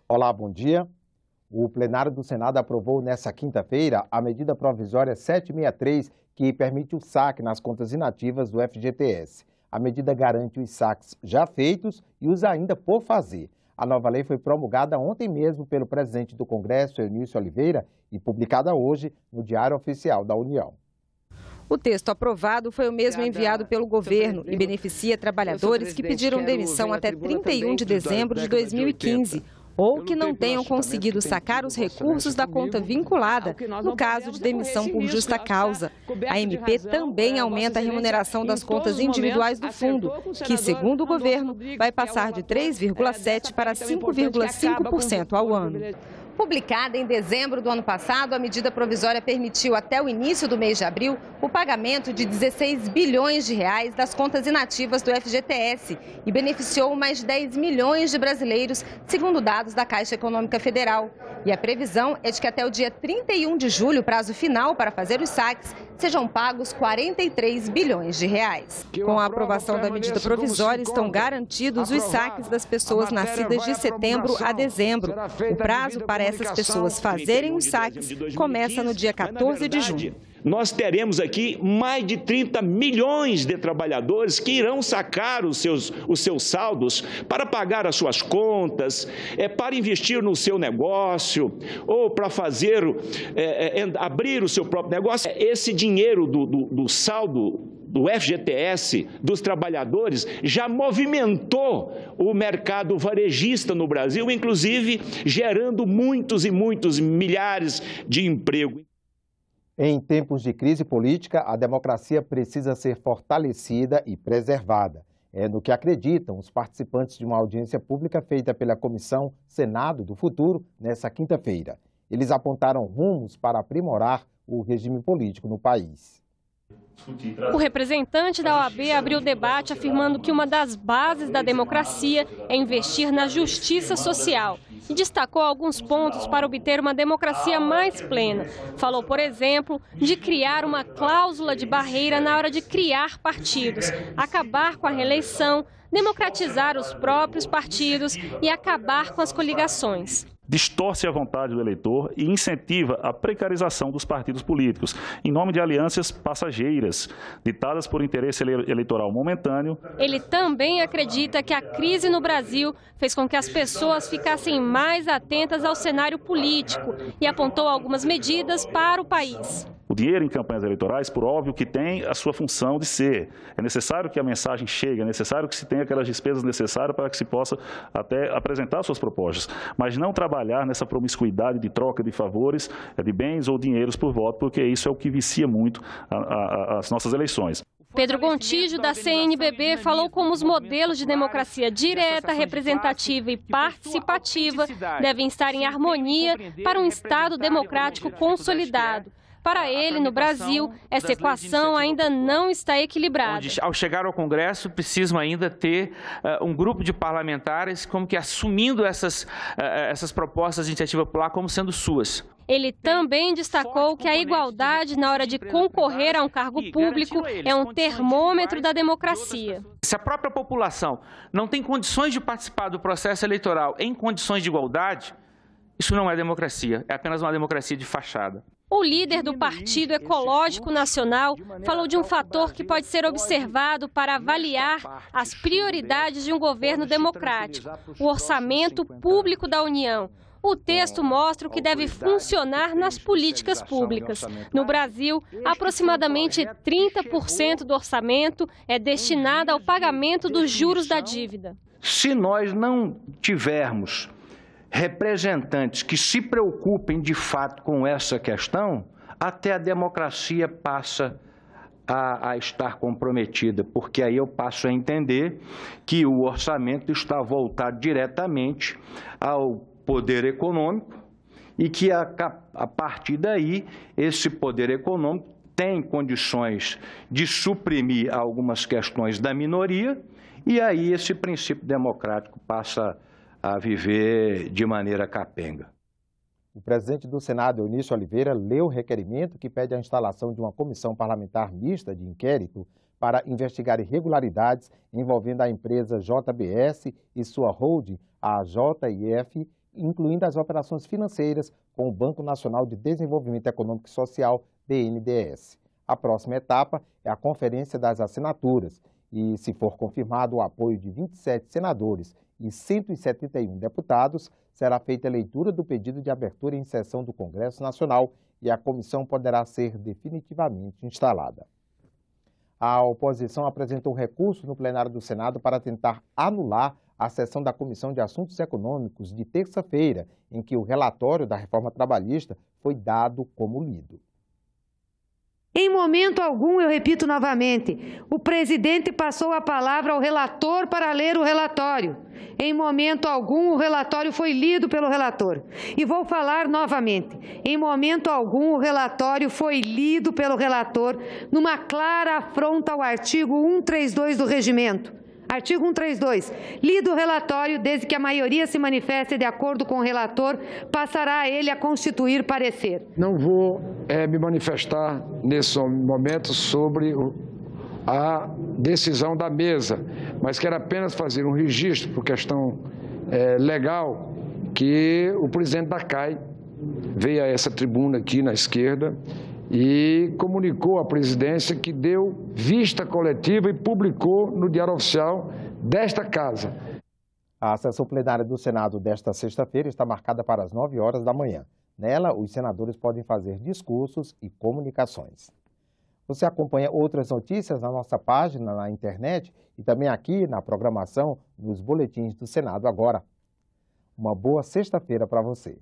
Olá, bom dia. O plenário do Senado aprovou nesta quinta-feira a medida provisória 763, que permite o saque nas contas inativas do FGTS. A medida garante os saques já feitos e os ainda por fazer. A nova lei foi promulgada ontem mesmo pelo presidente do Congresso, Eunício Oliveira, e publicada hoje no Diário Oficial da União. O texto aprovado foi o mesmo enviado pelo governo e beneficia trabalhadores que pediram demissão até 31 de dezembro de 2015 ou que não tenham conseguido sacar os recursos da conta vinculada no caso de demissão por justa causa. A MP também aumenta a remuneração das contas individuais do fundo, que, segundo o governo, vai passar de 3,7% para 5,5% ao ano. Publicada em dezembro do ano passado, a medida provisória permitiu até o início do mês de abril o pagamento de 16 bilhões de reais das contas inativas do FGTS e beneficiou mais de 10 milhões de brasileiros, segundo dados da Caixa Econômica Federal. E a previsão é de que até o dia 31 de julho, prazo final para fazer os saques, sejam pagos 43 bilhões de reais. Com a aprovação da medida provisória, estão garantidos os saques das pessoas nascidas de setembro a dezembro. O prazo para essas pessoas fazerem os saques começa no dia 14 de junho. Nós teremos aqui mais de 30 milhões de trabalhadores que irão sacar os seus saldos para pagar as suas contas, para investir no seu negócio ou para fazer, abrir o seu próprio negócio. Esse dinheiro do saldo do FGTS, dos trabalhadores, já movimentou o mercado varejista no Brasil, inclusive gerando muitos e muitos milhares de empregos. Em tempos de crise política, a democracia precisa ser fortalecida e preservada. É no que acreditam os participantes de uma audiência pública feita pela Comissão Senado do Futuro nesta quinta-feira. Eles apontaram rumos para aprimorar o regime político no país. O representante da OAB abriu o debate afirmando que uma das bases da democracia é investir na justiça social e destacou alguns pontos para obter uma democracia mais plena. Falou, por exemplo, de criar uma cláusula de barreira na hora de criar partidos, acabar com a reeleição, democratizar os próprios partidos e acabar com as coligações. Distorce a vontade do eleitor e incentiva a precarização dos partidos políticos, em nome de alianças passageiras, ditadas por interesse eleitoral momentâneo. Ele também acredita que a crise no Brasil fez com que as pessoas ficassem mais atentas ao cenário político e apontou algumas medidas para o país. O dinheiro em campanhas eleitorais, por óbvio, que tem a sua função de ser. É necessário que a mensagem chegue, é necessário que se tenha aquelas despesas necessárias para que se possa até apresentar suas propostas, mas não trabalhar nessa promiscuidade de troca de favores, de bens ou dinheiros por voto, porque isso é o que vicia muito as nossas eleições. Pedro Gontijo, da CNBB, falou como os modelos de democracia direta, representativa e participativa devem estar em harmonia para um Estado democrático consolidado. Para ele, no Brasil, essa equação ainda não está equilibrada. Ao chegar ao Congresso, precisam ainda ter um grupo de parlamentares como que assumindo essas propostas de iniciativa popular como sendo suas. Ele também destacou que a igualdade na hora de concorrer a um cargo público é um termômetro da democracia. Se a própria população não tem condições de participar do processo eleitoral em condições de igualdade, isso não é democracia, é apenas uma democracia de fachada. O líder do Partido Ecológico Nacional falou de um fator que pode ser observado para avaliar as prioridades de um governo democrático: o orçamento público da União. O texto mostra o que deve funcionar nas políticas públicas. No Brasil, aproximadamente 30% do orçamento é destinado ao pagamento dos juros da dívida. Se nós não tivermos representantes que se preocupem de fato com essa questão, até a democracia passa a estar comprometida, porque aí eu passo a entender que o orçamento está voltado diretamente ao poder econômico e que a partir daí esse poder econômico tem condições de suprimir algumas questões da minoria e aí esse princípio democrático passa a viver de maneira capenga. O presidente do Senado, Eunício Oliveira, leu o requerimento que pede a instalação de uma comissão parlamentar mista de inquérito para investigar irregularidades envolvendo a empresa JBS e sua holding, a JIF, incluindo as operações financeiras com o Banco Nacional de Desenvolvimento Econômico e Social, BNDES. A próxima etapa é a Conferência das Assinaturas e, se for confirmado o apoio de 27 senadores e 171 deputados, será feita a leitura do pedido de abertura em sessão do Congresso Nacional e a comissão poderá ser definitivamente instalada. A oposição apresentou recurso no plenário do Senado para tentar anular a sessão da Comissão de Assuntos Econômicos de terça-feira, em que o relatório da reforma trabalhista foi dado como lido. Em momento algum, eu repito novamente, o presidente passou a palavra ao relator para ler o relatório. Em momento algum, o relatório foi lido pelo relator. E vou falar novamente, em momento algum, o relatório foi lido pelo relator numa clara afronta ao artigo 132 do Regimento. Artigo 132. Lido o relatório, desde que a maioria se manifeste de acordo com o relator, passará ele a constituir parecer. Não vou me manifestar nesse momento sobre a decisão da mesa, mas quero apenas fazer um registro por questão legal que o presidente da CAI veio a essa tribuna aqui na esquerda e comunicou à presidência que deu vista coletiva e publicou no Diário Oficial desta Casa. A sessão plenária do Senado desta sexta-feira está marcada para as 9 horas da manhã. Nela, os senadores podem fazer discursos e comunicações. Você acompanha outras notícias na nossa página na internet e também aqui na programação nos boletins do Senado agora. Uma boa sexta-feira para você.